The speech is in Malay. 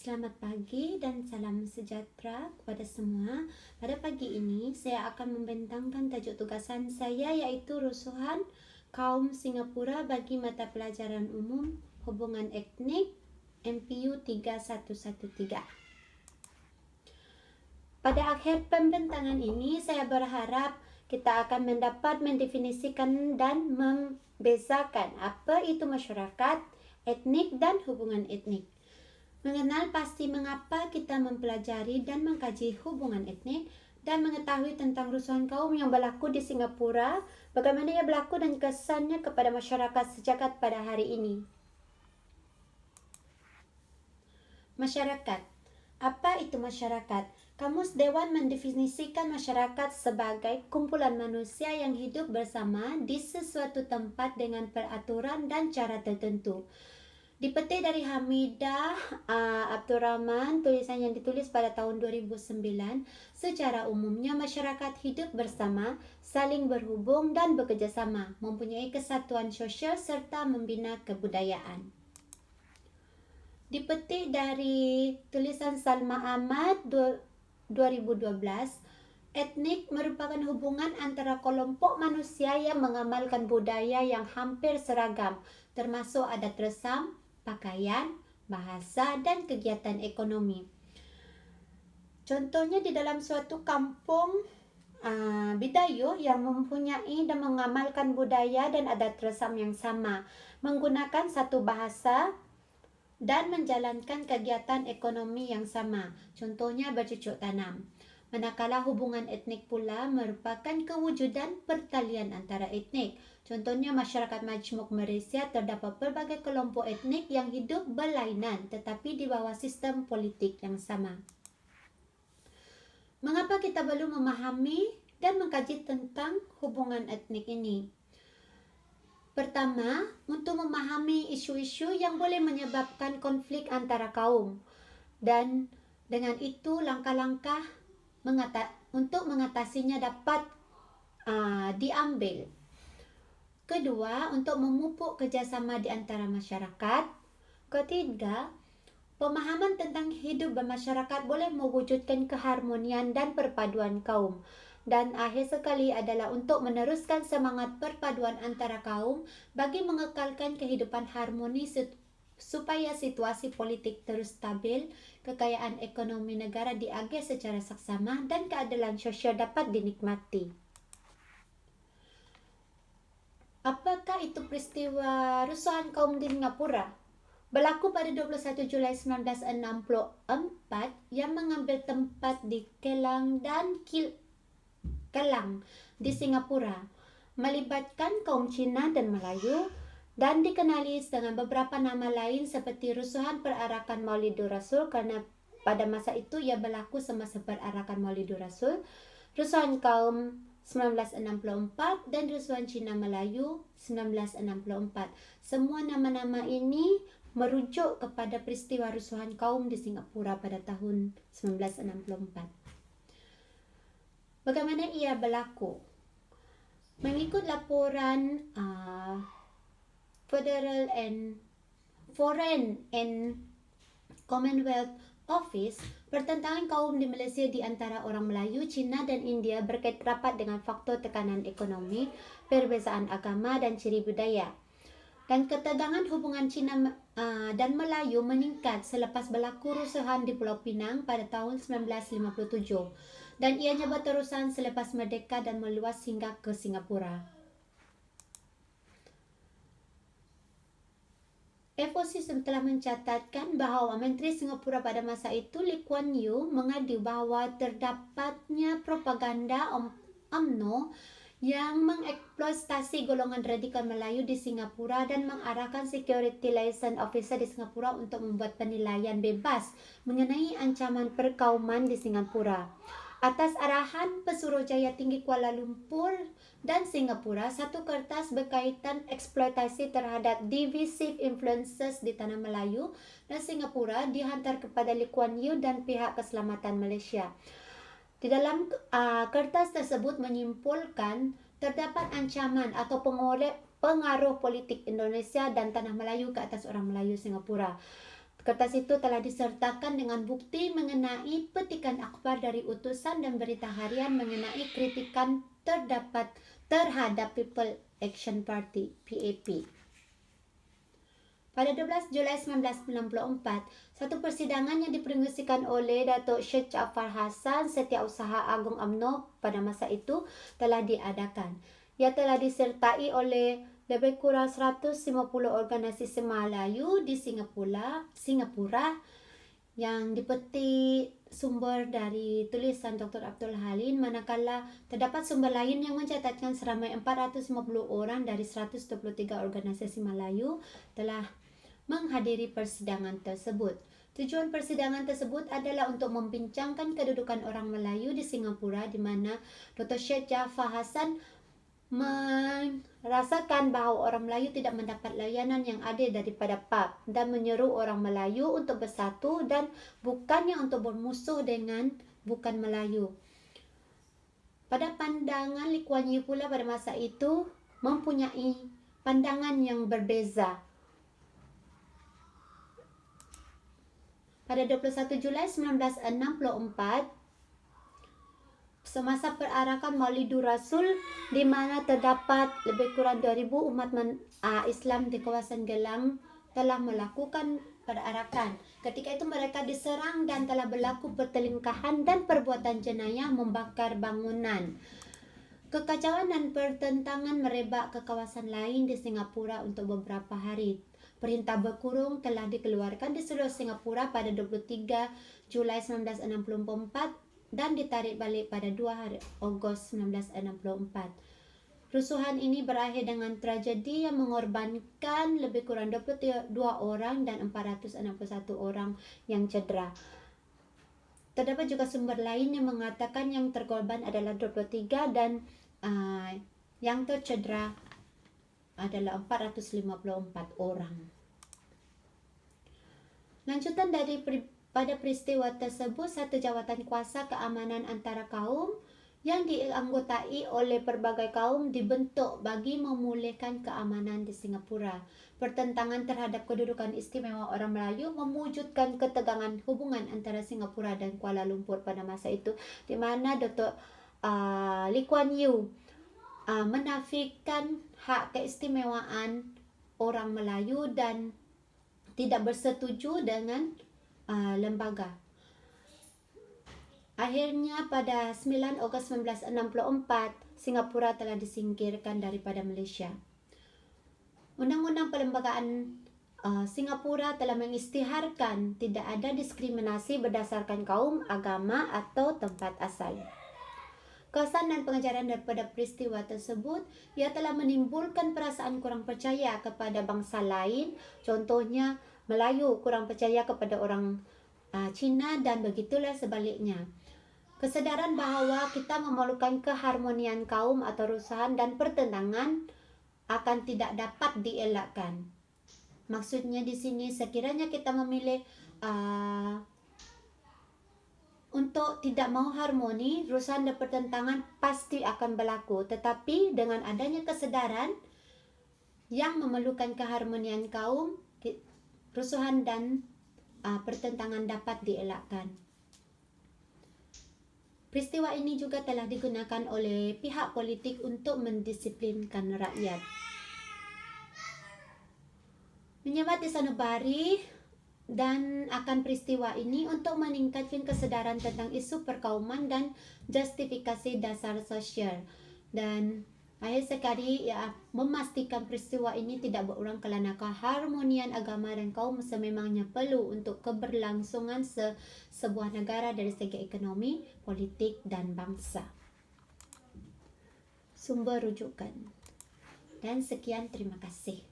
Selamat pagi dan salam sejahtera kepada semua. Pada pagi ini, saya akan membentangkan tajuk tugasan saya iaitu Rusuhan Kaum Singapura bagi Mata Pelajaran Umum Hubungan Etnik MPU 3113. Pada akhir pembentangan ini, saya berharap kita akan mendapat mendefinisikan dan membezakan apa itu masyarakat, etnik dan hubungan etnik. Mengenal pasti mengapa kita mempelajari dan mengkaji hubungan etnik dan mengetahui tentang rusuhan kaum yang berlaku di Singapura, bagaimana ia berlaku dan kesannya kepada masyarakat sejagat pada hari ini. Masyarakat. Apa itu masyarakat? Kamus Dewan mendefinisikan masyarakat sebagai kumpulan manusia yang hidup bersama di sesuatu tempat dengan peraturan dan cara tertentu. Dipetik dari Hamidah Abdul Rahman, tulisan yang ditulis pada tahun 2009. Secara umumnya, masyarakat hidup bersama, saling berhubung dan bekerjasama, mempunyai kesatuan sosial serta membina kebudayaan. Dipetik dari tulisan Salma Ahmad 2012, etnik merupakan hubungan antara kelompok manusia yang mengamalkan budaya yang hampir seragam, termasuk adat resam, pakaian, bahasa, dan kegiatan ekonomi. Contohnya di dalam suatu kampung Bidayuh yang mempunyai dan mengamalkan budaya dan adat resam yang sama, menggunakan satu bahasa dan menjalankan kegiatan ekonomi yang sama, contohnya bercucuk tanam. Manakala hubungan etnik pula merupakan kewujudan pertalian antara etnik. Contohnya masyarakat Majmuk Malaysia terdapat pelbagai kelompok etnik yang hidup berlainan tetapi di bawah sistem politik yang sama. Mengapa kita perlu memahami dan mengkaji tentang hubungan etnik ini? Pertama, untuk memahami isu-isu yang boleh menyebabkan konflik antara kaum, dan dengan itu langkah-langkah untuk mengatasinya dapat diambil. Kedua, untuk memupuk kerjasama di antara masyarakat. Ketiga, pemahaman tentang hidup bermasyarakat boleh mewujudkan keharmonian dan perpaduan kaum. Dan akhir sekali adalah untuk meneruskan semangat perpaduan antara kaum bagi mengekalkan kehidupan harmoni supaya situasi politik terus stabil, kekayaan ekonomi negara diagih secara saksama dan keadilan sosial dapat dinikmati. Apakah itu peristiwa rusuhan kaum di Singapura? Berlaku pada 21 Julai 1964 yang mengambil tempat di Kelang dan Kelang di Singapura, melibatkan kaum Cina dan Melayu dan dikenali dengan beberapa nama lain seperti rusuhan perarakan Maulidur Rasul kerana pada masa itu ia berlaku semasa perarakan Maulidur Rasul, rusuhan kaum 1964 dan rusuhan Cina Melayu 1964. Semua nama-nama ini merujuk kepada peristiwa rusuhan kaum di Singapura pada tahun 1964. Bagaimana ia berlaku? Mengikut laporan Federal and Foreign and Commonwealth Office, pertentangan kaum di Malaysia di antara orang Melayu, Cina dan India berkait rapat dengan faktor tekanan ekonomi, perbezaan agama dan ciri budaya. Dan ketegangan hubungan Cina dan Melayu meningkat selepas berlaku rusuhan di Pulau Pinang pada tahun 1957 dan ianya berterusan selepas merdeka dan meluas hingga ke Singapura. FOC telah mencatatkan bahawa Menteri Singapura pada masa itu, Lee Kuan Yew, mengadu bahawa terdapatnya propaganda UMNO yang mengeksploitasi golongan radikal Melayu di Singapura dan mengarahkan Security Liaison Officer di Singapura untuk membuat penilaian bebas mengenai ancaman perkauman di Singapura. Atas arahan Pesuruhjaya Tinggi Kuala Lumpur dan Singapura, satu kertas berkaitan eksploitasi terhadap divisive influences di tanah Melayu dan Singapura dihantar kepada Lee Kuan Yew dan pihak keselamatan Malaysia. Di dalam kertas tersebut menyimpulkan terdapat ancaman atau pengaruh politik Indonesia dan tanah Melayu ke atas orang Melayu Singapura. Kertas itu telah disertakan dengan bukti mengenai petikan akhbar dari utusan dan berita harian mengenai kritikan terhadap People Action Party (PAP). Pada 12 Julai 1994, satu persidangan yang diperingisikan oleh Datuk Syed Jaafar Hassan, Setiausaha Agung UMNO pada masa itu, telah diadakan. Ia telah disertai oleh lebih kurang 150 organisasi Melayu di Singapura yang dipetik sumber dari tulisan Dr. Abdul Halim, manakala terdapat sumber lain yang mencatatkan seramai 450 orang dari 123 organisasi Melayu telah menghadiri persidangan tersebut. Tujuan persidangan tersebut adalah untuk membincangkan kedudukan orang Melayu di Singapura, di mana Dr. Syed Jaafar Hassan merasakan bahawa orang Melayu tidak mendapat layanan yang adil daripada PAP dan menyeru orang Melayu untuk bersatu dan bukannya untuk bermusuh dengan bukan Melayu. Pada pandangan Lee Kuan Yew pula pada masa itu mempunyai pandangan yang berbeza. Pada 21 Julai 1964, semasa perarakan Maulidur Rasul, di mana terdapat lebih kurang 2,000 umat Islam di kawasan Gelang telah melakukan perarakan. Ketika itu mereka diserang dan telah berlaku pertelingkahan dan perbuatan jenayah membakar bangunan. Kekacauan dan pertentangan merebak ke kawasan lain di Singapura untuk beberapa hari. Perintah berkurung telah dikeluarkan di seluruh Singapura pada 23 Julai 1964 dan ditarik balik pada 2 Ogos 1964. Rusuhan ini berakhir dengan tragedi yang mengorbankan lebih kurang 22 orang dan 461 orang yang cedera. Terdapat juga sumber lain yang mengatakan yang terkorban adalah 23 dan yang tercedera adalah 454 orang. Lanjutan pada peristiwa tersebut, satu jawatan kuasa keamanan antara kaum yang dianggotai oleh pelbagai kaum dibentuk bagi memulihkan keamanan di Singapura. Pertentangan terhadap kedudukan istimewa orang Melayu mewujudkan ketegangan hubungan antara Singapura dan Kuala Lumpur pada masa itu, di mana Dr. Lee Kuan Yew menafikan hak keistimewaan orang Melayu dan tidak bersetuju dengan lembaga. Akhirnya pada 9 Ogos 1964, Singapura telah disingkirkan daripada Malaysia. Undang-undang perlembagaan Singapura telah mengisytiharkan tidak ada diskriminasi berdasarkan kaum, agama atau tempat asal. Kesan dan pengajaran daripada peristiwa tersebut, ia telah menimbulkan perasaan kurang percaya kepada bangsa lain, contohnya Melayu kurang percaya kepada orang Cina dan begitulah sebaliknya. Kesedaran bahawa kita memerlukan keharmonian kaum atau rusuhan dan pertentangan akan tidak dapat dielakkan. Maksudnya di sini sekiranya kita memilih untuk tidak mau harmoni, rusuhan dan pertentangan pasti akan berlaku. Tetapi dengan adanya kesedaran yang memerlukan keharmonian kaum, rusuhan dan pertentangan dapat dielakkan. Peristiwa ini juga telah digunakan oleh pihak politik untuk mendisiplinkan rakyat. Menyebat di sanubari dan akan peristiwa ini untuk meningkatkan kesedaran tentang isu perkauman dan justifikasi dasar sosial. Dan akhir sekali memastikan peristiwa ini tidak berulang kerana keharmonian agama dan kaum sememangnya perlu untuk keberlangsungan sebuah negara dari segi ekonomi, politik dan bangsa. Sumber rujukan. Dan sekian, terima kasih.